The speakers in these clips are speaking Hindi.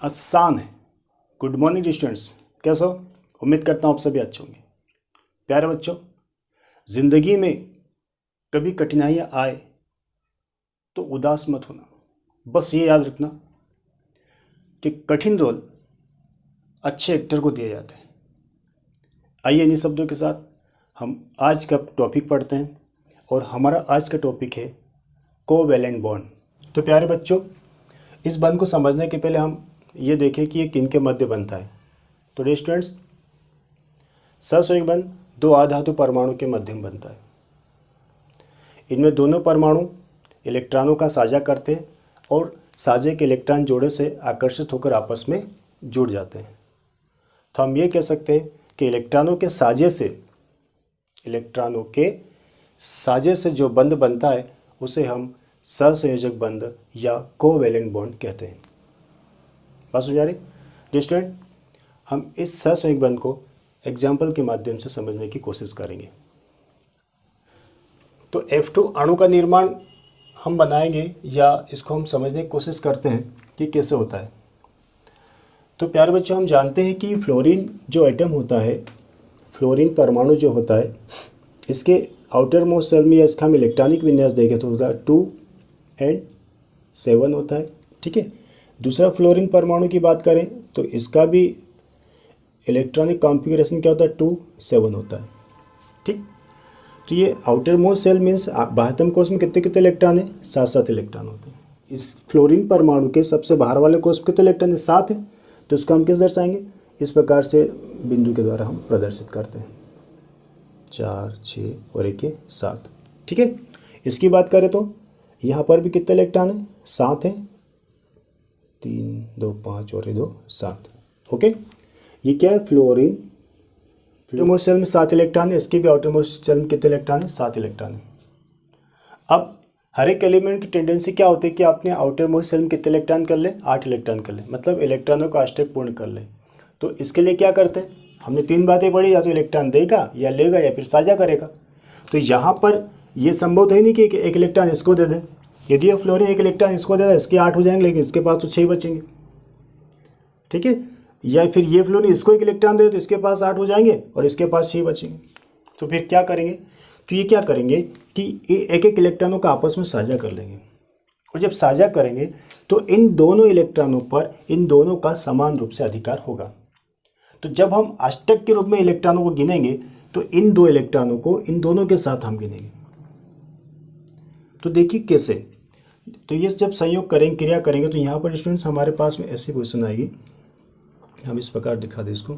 आसान है। गुड मॉर्निंग स्टूडेंट्स, कैसे हो? उम्मीद करता हूँ आप सभी अच्छे होंगे। प्यारे बच्चों, ज़िंदगी में कभी कठिनाइयाँ आए तो उदास मत होना। बस ये याद रखना कि कठिन रोल अच्छे एक्टर को दिए जाते हैं। आइए इन्हीं शब्दों के साथ हम आज का टॉपिक पढ़ते हैं और हमारा आज का टॉपिक है कोवैलेंट बॉन्ड। तो प्यारे बच्चों, इस बंध को समझने के पहले हम ये देखें कि ये किन के मध्य बनता है। तो डियर स्टूडेंट्स, सहसंयोगी बंध दो आधातु परमाणु के मध्य में बनता है। इनमें दोनों परमाणु इलेक्ट्रॉनों का साझा करते हैं और साझे के इलेक्ट्रॉन जोड़े से आकर्षित होकर आपस में जुड़ जाते हैं। तो हम ये कह सकते हैं कि इलेक्ट्रॉनों के साझे से जो बंध बनता है उसे हम सहसंयोजक बंध या कोवैलेंट बॉन्ड कहते हैं। बात समझ आ रही? डियर स्टूडेंट, हम इस सहसंयोजक बंध को एग्जाम्पल के माध्यम से समझने की कोशिश करेंगे। तो F2 अणु का निर्माण हम बनाएंगे या इसको हम समझने की कोशिश करते हैं कि कैसे होता है। तो प्यारे बच्चों, हम जानते हैं कि फ्लोरीन जो एटम होता है, फ्लोरीन परमाणु जो होता है, इसके आउटर मोस्ट सेल में या इसका हम इलेक्ट्रॉनिक विन्यास देखें तो होता है 2 and 7 होता है। ठीक है। दूसरा फ्लोरीन परमाणु की बात करें तो इसका भी इलेक्ट्रॉनिक कॉन्फ़िगरेशन क्या होता है, 2 7 होता है। ठीक। तो ये आउटर मोस्ट सेल मीन्स बाह्यतम कोश में कितने कितने इलेक्ट्रॉन है, 7 इलेक्ट्रॉन होते हैं। इस फ्लोरीन परमाणु के सबसे बाहर वाले कोश में कितने इलेक्ट्रॉन है, 7 है। तो इसको हम किस दर्शाएंगे, इस प्रकार से बिंदु के द्वारा हम प्रदर्शित करते हैं, 4 6 और 1 7। ठीक है। इसकी बात करें तो यहाँ पर भी कितने इलेक्ट्रॉन है, 7 है, 3 2 5 और 2 7। ओके। ये क्या है, फ्लोरीन आउटर मोस्ट सेल में 7 इलेक्ट्रॉन है, इसके भी आउटर मोस्ट सेल में कितने इलेक्ट्रॉन है, 7 इलेक्ट्रॉन है। अब हर एक एलिमेंट की टेंडेंसी क्या होती है कि आपने आउटर मोस्ट सेल में कितने इलेक्ट्रॉन कर ले, 8 इलेक्ट्रॉन कर ले, मतलब इलेक्ट्रॉनों का अष्टक पूर्ण कर ले। तो इसके लिए क्या करते हैं, हमने 3 बातें पढ़ी, या तो इलेक्ट्रॉन देगा या लेगा या फिर साझा करेगा। तो यहाँ पर यह संभव तो है नहीं कि एक इलेक्ट्रॉन इसको दे दें। यदि ये फ्लोरीन एक इलेक्ट्रॉन इसको दे दें, इसके 8 हो जाएंगे, लेकिन इसके पास तो 6 बचेंगे। ठीक है। या फिर ये फ्लोरीन इसको एक इलेक्ट्रॉन दे तो इसके पास 8 हो जाएंगे और इसके पास 6 बचेंगे। तो फिर क्या करेंगे, तो ये क्या करेंगे कि एक एक इलेक्ट्रॉनों का आपस में साझा कर लेंगे। और जब साझा करेंगे तो इन दोनों इलेक्ट्रॉनों पर इन दोनों का समान रूप से अधिकार होगा। तो जब हम अष्टक के रूप में इलेक्ट्रॉनों को गिनेंगे तो इन दो इलेक्ट्रॉनों को इन दोनों के साथ हम गिनेंगे। तो देखिए कैसे, तो ये जब संयोग करेंगे, क्रिया करेंगे, तो यहाँ पर स्टूडेंट्स हमारे पास में ऐसी पोजीशन आएगी। हम इस प्रकार दिखा दें इसको,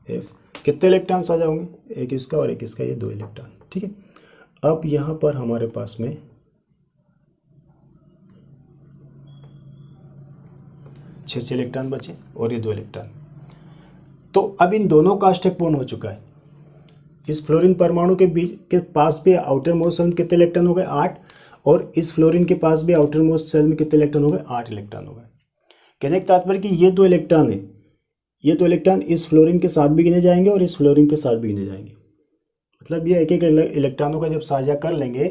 F कितने इलेक्ट्रॉन साझा होंगे, एक इसका और एक इसका, ये 2 इलेक्ट्रॉन। ठीक है। अब यहाँ पर हमारे पास में 6 इलेक्ट्रॉन बचे और ये 2 इलेक्ट्रॉन। तो अब इन दोनों का अष्टक पूर्ण हो चुका है। इस फ्लोरीन परमाणु के बीच के पास भी आउटर मोस्ट सेल में कितने इलेक्ट्रॉन हो गए, 8, और इस फ्लोरीन के पास भी आउटर मोस्ट सेल में कितने इलेक्ट्रॉन हो गए, 8 इलेक्ट्रॉन हो गए। कहने का तात्पर्य कि ये 2 इलेक्ट्रॉन है, ये 2 इलेक्ट्रॉन इस फ्लोरीन के साथ भी गिने जाएंगे और इस फ्लोरीन के साथ भी गिने जाएंगे। मतलब ये एक एक इलेक्ट्रॉनों का जब साझा कर लेंगे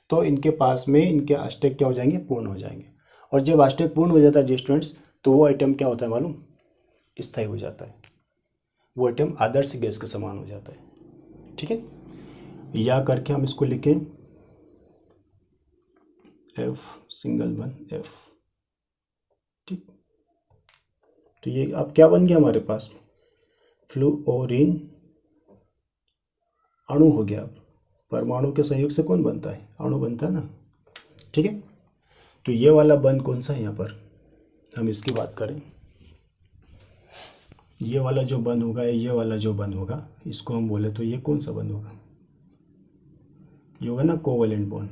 तो इनके पास में इनके अष्टक क्या हो जाएंगे, पूर्ण हो जाएंगे। और जब अष्टक पूर्ण हो जाता है स्टूडेंट्स, तो वो आइटम क्या होता है मालूम, स्थायी हो जाता है। वो आइटम आदर्श गैस के समान हो जाता है। ठीक है। या करके हम इसको लिखें F सिंगल बंध F। ठीक। तो ये अब क्या बन गया हमारे पास, फ्लोरीन अणु हो गया। अब परमाणु के संयोग से कौन बनता है, अणु बनता है ना। ठीक है। तो ये वाला बंध कौन सा है, यहाँ पर हम इसकी बात करें, ये वाला जो बंध होगा, ये वाला जो बंध होगा, इसको हम बोले तो ये कौन सा बंध होगा, ये होगा ना कोवैलेंट बॉन्ड।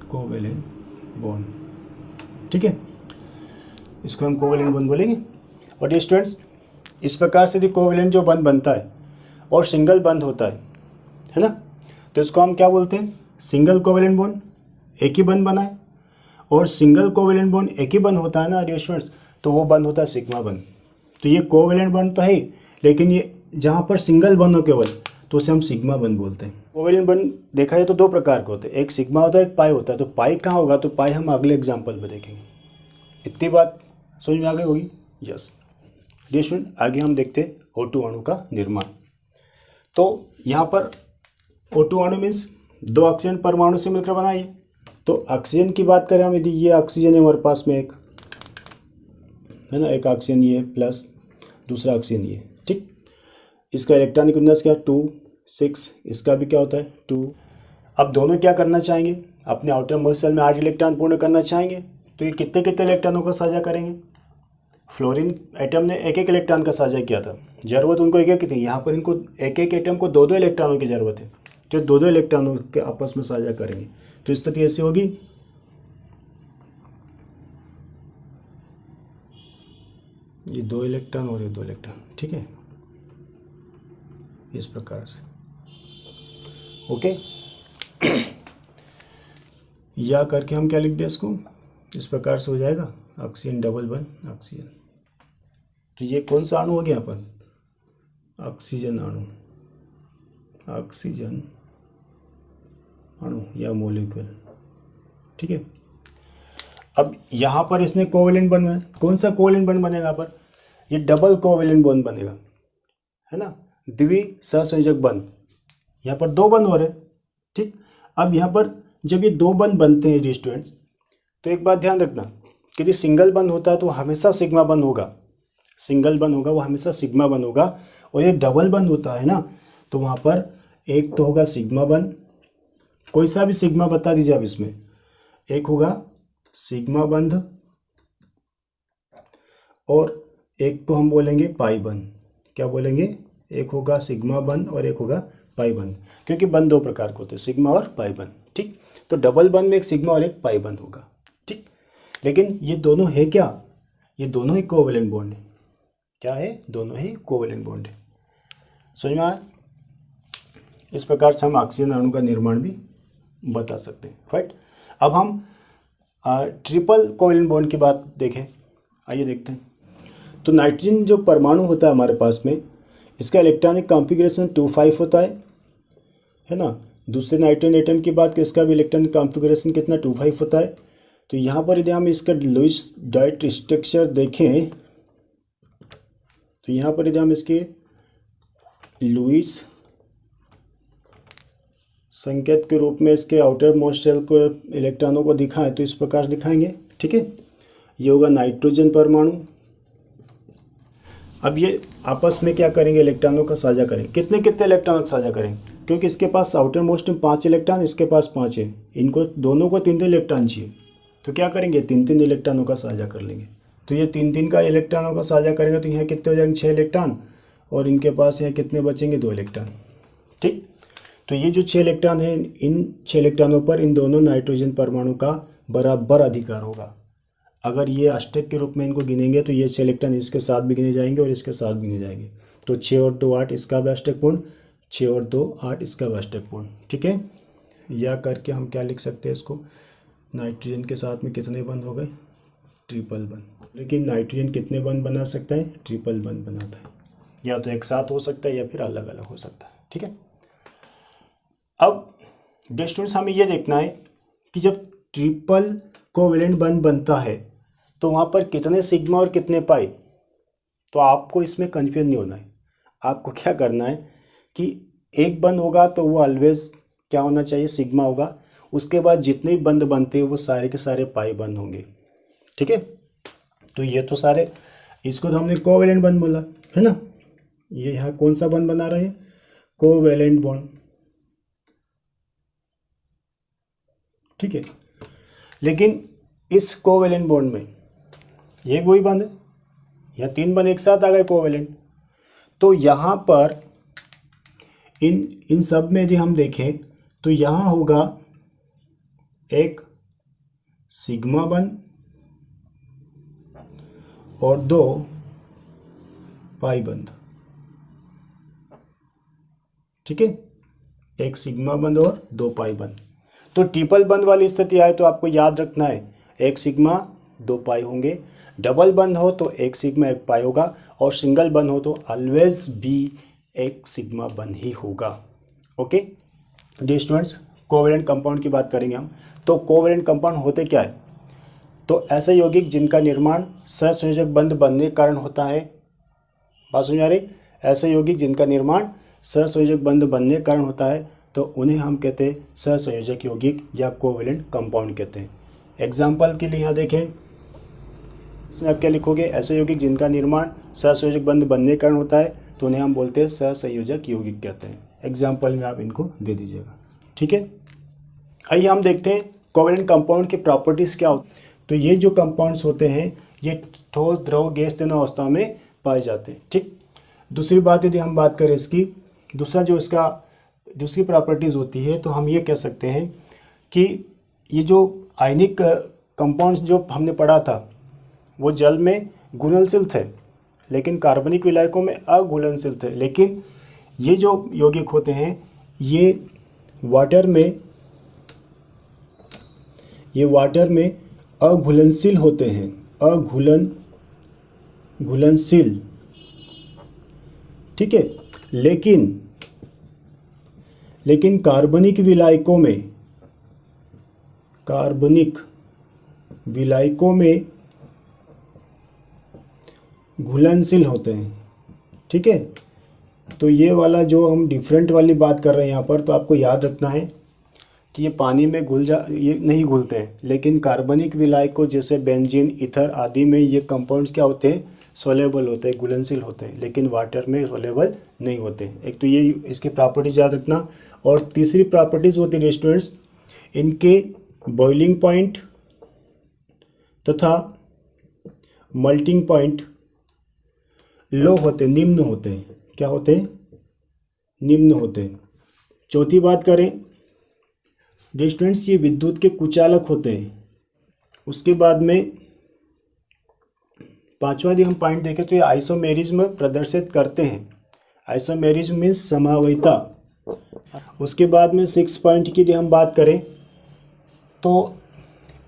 Covalent bond. ठीक है। इसको हम कोवैलेंट बॉन्ड बोलेंगे। और ये स्टूडेंट्स, इस प्रकार से यदि कोवैलेंट जो बंध बनता है और सिंगल बंध होता है ना, तो इसको हम क्या बोलते हैं, सिंगल कोवैलेंट बॉन्ड। एक ही बंध बना है और सिंगल कोवैलेंट बॉन्ड एक ही बंध होता है ना ये स्टूडेंट्स, तो वो बंध होता है सिग्मा बंध। तो ये कोवैलेंट बंध तो है, लेकिन ये जहाँ पर सिंगल बंध हो केवल, तो उसे हम सिग्मा बंध बोलते हैं। कोवेलेंट बॉन्ड देखा जाए तो दो प्रकार के होते हैं, एक सिग्मा होता है, एक पाई होता है। तो पाई कहाँ होगा, तो पाई हम अगले एग्जाम्पल में देखेंगे। इतनी बात समझ में आ गई होगी। यस डियर स्टूडेंट, आगे हम देखते हैं O2 अणु का निर्माण। तो यहाँ पर O2 अणु मीन्स दो ऑक्सीजन परमाणु से मिलकर बना है। तो ऑक्सीजन की बात करें हम, यदि ये ऑक्सीजन है हमारे पास में एक, है ना, एक ऑक्सीजन ये प्लस दूसरा ऑक्सीजन ये, ठीक। इसका इलेक्ट्रॉनिक विन्यास क्या, 2 6, इसका भी क्या होता है 2। अब दोनों क्या करना चाहेंगे, अपने आउटर मोस्ट शेल में 8 इलेक्ट्रॉन पूर्ण करना चाहेंगे। तो ये कितने कितने इलेक्ट्रॉनों को साझा करेंगे। फ्लोरीन एटम ने एक एक इलेक्ट्रॉन का साझा किया था, जरूरत उनको एक एक की थी। यहाँ पर इनको एक एक एटम को दो दो इलेक्ट्रॉनों की ज़रूरत है, जो दो दो इलेक्ट्रॉनों के आपस में साझा करेंगे। तो स्थिति ऐसी होगी, ये 2 इलेक्ट्रॉन और ये 2 इलेक्ट्रॉन, ठीक है, इस प्रकार से। ओके या करके हम क्या लिख दें इसको, इस प्रकार से हो जाएगा ऑक्सीजन डबल बन ऑक्सीजन। तो ये कौन सा अणु हो गया यहाँ पर, ऑक्सीजन अणु, ऑक्सीजन अणु या मॉलिक्यूल, ठीक है। अब यहाँ पर इसने कोवेलेंट बॉन्ड बना, कौन सा कोवेलेंट बॉन्ड बनेगा यहाँ पर, ये डबल कोवेलेंट बॉन्ड बनेगा, है ना, द्विसहसंयोजक बंध। यहाँ पर 2 बंध हो रहे, ठीक। अब यहाँ पर जब ये 2 बंध बनते हैं स्टूडेंट्स, तो एक बात ध्यान रखना कि यदि सिंगल बंध होता है तो हमेशा सिग्मा बंध होगा, सिंगल बंध होगा वो हमेशा सिग्मा बंध होगा। और ये डबल बंध होता है ना, तो वहाँ पर एक तो होगा सिग्मा बंध, कोई सा भी सिग्मा बता दीजिए आप इसमें, एक होगा सिग्मा बंध और एक को हम बोलेंगे पाई बंध। क्या बोलेंगे, एक होगा सिग्मा बंध और एक होगा पाई बंध, क्योंकि बंध 2 प्रकार के होते हैं, सिग्मा और पाई बंध, ठीक। तो डबल बंध में एक सिग्मा और एक पाई बंध होगा, ठीक। लेकिन ये दोनों है क्या, ये दोनों ही कोवेलेंट बॉन्ड है। क्या है, दोनों ही कोवेलेंट बॉन्ड है। समझ में आया। इस प्रकार से हम ऑक्सीजन अणु का निर्माण भी बता सकते हैं, राइट। अब हम ट्रिपल कोवेलेंट बॉन्ड की बात देखें, आइए देखते हैं। तो नाइट्रोजन जो परमाणु होता है हमारे पास में, इसका इलेक्ट्रॉनिक कॉन्फ़िगरेशन 2,5 होता है ना। दूसरे नाइट्रोजन एटम की बात करें, इसका भी इलेक्ट्रॉनिक कॉन्फ़िगरेशन कितना 2,5 होता है। तो यहाँ पर यदि हम इसका लुईस डाइट स्ट्रक्चर देखें, तो यहाँ पर यदि हम इसके लुईस संकेत के रूप में इसके आउटर मोस्ट शेल को इलेक्ट्रॉनों को दिखाएं, तो इस प्रकार से दिखाएंगे, ठीक है। ये होगा नाइट्रोजन परमाणु। अब ये आपस में क्या करेंगे, इलेक्ट्रॉनों का साझा करेंगे। कितने कितने इलेक्ट्रॉनों का साझा करेंगे, क्योंकि इसके पास आउटर मोस्ट में 5 इलेक्ट्रॉन, इसके पास 5 है, इनको दोनों को 3-3 इलेक्ट्रॉन चाहिए। तो क्या करेंगे, 3-3 इलेक्ट्रॉनों का साझा कर लेंगे। तो ये 3-3 का इलेक्ट्रॉनों का साझा करेंगे, तो यहाँ कितने हो जाएंगे 6 इलेक्ट्रॉन, और इनके पास यहाँ कितने बचेंगे 2 इलेक्ट्रॉन, ठीक। तो ये जो 6 इलेक्ट्रॉन है, इन 6 इलेक्ट्रॉनों पर इन दोनों नाइट्रोजन परमाणु का बराबर अधिकार होगा। अगर ये अष्टक के रूप में इनको गिनेंगे तो ये 6 इलेक्ट्रॉन इसके साथ भी गिने जाएंगे और इसके साथ भी गिने जाएंगे। तो 6 और 2 8 इसका भी अष्टक पूर्ण, 6 और 2 8 इसका भी अष्टक पूर्ण, ठीक है। या करके हम क्या लिख सकते हैं इसको, नाइट्रोजन के साथ में कितने बंध हो गए, ट्रिपल बंध। लेकिन नाइट्रोजन कितने बंध बना सकता है, ट्रिपल बंध बनाता है। या तो एक साथ हो सकता है या फिर अलग अलग हो सकता है, ठीक है। अब स्टूडेंट्स हमें यह देखना है कि जब ट्रिपल कोवेलेंट बंध बनता है तो वहाँ पर कितने सिग्मा और कितने पाई। तो आपको इसमें कन्फ्यूज नहीं होना है। आपको क्या करना है कि एक बंध होगा तो वो ऑलवेज क्या होना चाहिए, सिग्मा होगा। उसके बाद जितने भी बंध बनते हैं वो सारे के सारे पाई बंध होंगे, ठीक है। तो ये तो सारे, इसको तो हमने कोवेलेंट बंध बोला है ना। ये यहाँ कौन सा बंध बना रहे हैं, कोवेलेंट बॉन्ड, ठीक है। लेकिन इस कोवेलेंट बॉन्ड में ये वही बंध है, यहाँ 3 बंध एक साथ आ गए कोवेलेंट। तो यहाँ पर इन सब में यदि हम देखें तो यहाँ होगा एक सिग्मा बंध और 2 पाई बंध, ठीक है। एक सिग्मा बंध और 2 पाई बंध। तो ट्रिपल बंध वाली स्थिति आए तो आपको याद रखना है, एक सिग्मा 2 पाई होंगे। डबल बंध हो तो एक सिग्मा 1 पाई होगा, और सिंगल बंध हो तो ऑलवेज भी एक सिग्मा बंध ही होगा, okay. Dear students, covalent compound की बात करेंगे हम। तो कोवैलेंट कंपाउंड होते क्या है? तो ऐसे यौगिक जिनका निर्माण सहसंयोजक बंध बनने के कारण होता है। बात समझ आ रही? ऐसे यौगिक जिनका निर्माण सहसंयोजक बंध बनने के कारण होता है तो उन्हें हम कहते हैं सहसंयोजक यौगिक या कोवैलेंट कंपाउंड कहते हैं। एग्जाम्पल के लिए यहाँ देखें, इसमें आप क्या लिखोगे? ऐसे यौगिक जिनका निर्माण सहसंयोजक बंध बनने के कारण होता है तो उन्हें हम बोलते हैं सहसंयोजक यौगिक कहते हैं। एग्जाम्पल में आप इनको दे दीजिएगा, ठीक है। आइए हम देखते हैं कोवैलेंट कंपाउंड की प्रॉपर्टीज़ क्या होती हैं। तो ये जो कंपाउंड्स होते हैं ये ठोस, द्रव, गैस तीनों अवस्था में पाए जाते हैं, ठीक। दूसरी बात यदि हम बात करें इसकी, दूसरी प्रॉपर्टीज़ होती है तो हम ये कह सकते हैं कि ये जो आयनिक कंपाउंड्स जो हमने पढ़ा था वो जल में घुलनशील थे लेकिन कार्बनिक विलायकों में अघुलनशील थे। लेकिन ये जो यौगिक होते हैं ये वाटर में अघुलनशील होते हैं, घुलनशील, ठीक है। लेकिन कार्बनिक विलायकों में घुलनशील होते हैं, ठीक है। तो ये वाला जो हम डिफरेंट वाली बात कर रहे हैं यहाँ पर, तो आपको याद रखना है कि ये पानी में ये नहीं घुलते हैं। लेकिन कार्बनिक विलायकों जैसे बेंजीन, ईथर आदि में ये कंपाउंड्स क्या होते हैं? सोलेबल होते हैं, घुलनशील होते हैं, लेकिन वाटर में सोलेबल नहीं होते हैं। एक तो ये इसकी प्रॉपर्टीज याद रखना। और तीसरी प्रॉपर्टीज होती है स्टूडेंट्स, इनके बॉइलिंग पॉइंट तथा मेल्टिंग पॉइंट लो होते, निम्न होते हैं। क्या होते हैं? निम्न होते हैं। चौथी बात करें स्टूडेंट्स, ये विद्युत के कुचालक होते हैं। उसके बाद में पांचवा यदि हम पॉइंट देखें तो ये आइसोमेरिज्म प्रदर्शित करते हैं। आइसोमेरिज्म मीन्स समवायिता। उसके बाद में 6 पॉइंट की यदि हम बात करें तो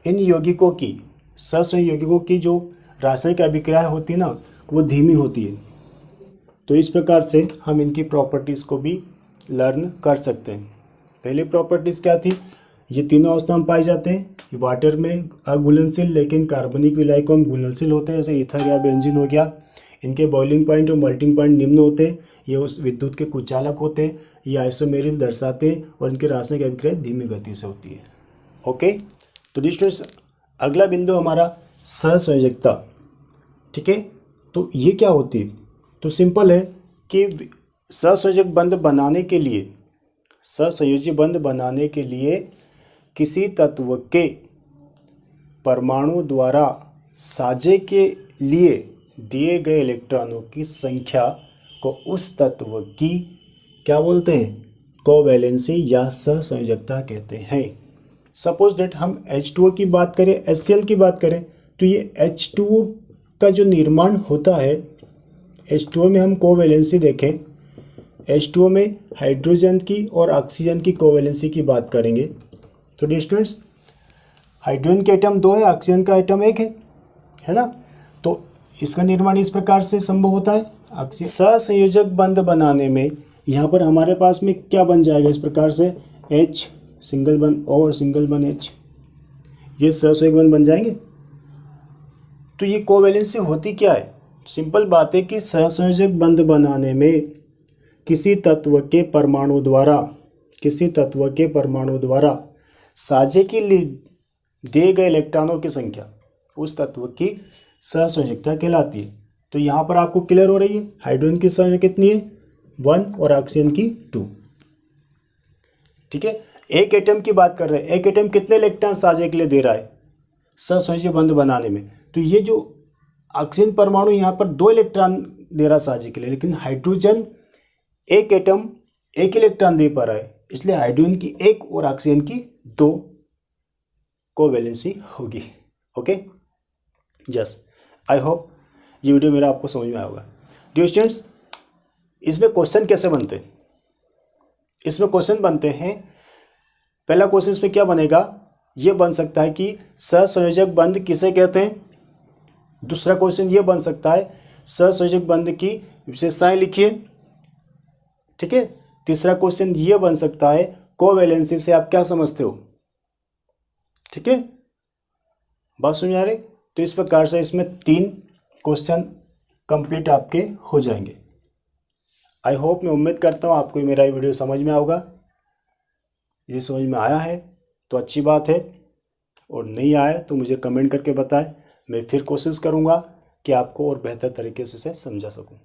इन यौगिकों की, सहसंयोजक यौगिकों की जो रासायनिक अभिक्रिया होती है ना वो धीमी होती है। तो इस प्रकार से हम इनकी प्रॉपर्टीज़ को भी लर्न कर सकते हैं। पहली प्रॉपर्टीज़ क्या थी? ये तीनों अवस्था में पाए जाते हैं। वाटर में अघुलनशील लेकिन कार्बनिक विलायकों में घुलनशील होते हैं, जैसे ईथर या बेंजीन हो गया। इनके बॉइलिंग पॉइंट और मेल्टिंग पॉइंट निम्न होते हैं। ये उस विद्युत के कुचालक होते हैं। ये आइसोमेरिज्म दर्शाते हैं और इनकी रासायनिक अभिक्रिया धीमी गति से होती है। ओके, तो स्टूडेंट्स अगला बिंदु हमारा सहसंयोजकता, ठीक है। तो ये क्या होती है? तो सिंपल है कि सहसंयोजक बंध बनाने के लिए किसी तत्व के परमाणु द्वारा साझे के लिए दिए गए इलेक्ट्रॉनों की संख्या को उस तत्व की क्या बोलते हैं? कोवैलेंसी या सहसंयोजकता कहते हैं। सपोज दैट हम H2O की बात करें, HCl की बात करें, तो ये H2O का जो निर्माण होता है, H2O में हम कोवैलेंसी देखें, H2O में हाइड्रोजन की और ऑक्सीजन की कोवैलेंसी की बात करेंगे। तो स्टूडेंट्स हाइड्रोजन के एटम 2 है, ऑक्सीजन का एटम 1 है ना। तो इसका निर्माण इस प्रकार से संभव होता है। सहसंयोजक बंध बनाने में यहाँ पर हमारे पास में क्या बन जाएगा? इस प्रकार से H सिंगल बंध और सिंगल बंध H, ये सहसंयोजक बंध बन जाएंगे। तो ये कोवैलेंसी होती क्या है? सिंपल बात है कि सहसंयोजक बंध बनाने में किसी तत्व के परमाणु द्वारा साझे के लिए दिए गए इलेक्ट्रॉनों की संख्या उस तत्व की सहसंयोजकता कहलाती है। तो यहाँ पर आपको क्लियर हो रही है, हाइड्रोजन की संख्या कितनी है? 1 और ऑक्सीजन की 2, ठीक है। एक एटम की बात कर रहे हैं, एक एटम कितने इलेक्ट्रॉन साझे के लिए दे रहा है सहसंयोजक बंध बनाने में? तो ये जो ऑक्सीजन परमाणु यहाँ पर 2 इलेक्ट्रॉन दे रहा साझे के लिए, लेकिन हाइड्रोजन एक एटम 1 इलेक्ट्रॉन दे पा रहा है, इसलिए हाइड्रोजन की 1 और ऑक्सीजन की 2 कोवैलेंसी होगी। ओके, यस, आई होप ये वीडियो मेरा आपको समझ में आया होगा। डियर स्टूडेंट्स, इसमें क्वेश्चन कैसे बनते हैं? इसमें क्वेश्चन बनते हैं, पहला क्वेश्चन इसमें क्या बनेगा? ये बन सकता है कि सहसंयोजक बंध किसे कहते हैं। दूसरा क्वेश्चन ये बन सकता है सहसंयोजक बंध की विशेषताएं लिखिए, ठीक है। तीसरा क्वेश्चन ये बन सकता है कोवैलेंसी से आप क्या समझते हो? ठीक है, बात समझ आ रही? तो इस प्रकार से इसमें 3 क्वेश्चन कंप्लीट आपके हो जाएंगे। आई होप, मैं उम्मीद करता हूँ आपको मेरा ये वीडियो समझ में आएगा। ये समझ में आया है तो अच्छी बात है, और नहीं आया तो मुझे कमेंट करके बताएं। मैं फिर कोशिश करूँगा कि आपको और बेहतर तरीके से समझा सकूँ।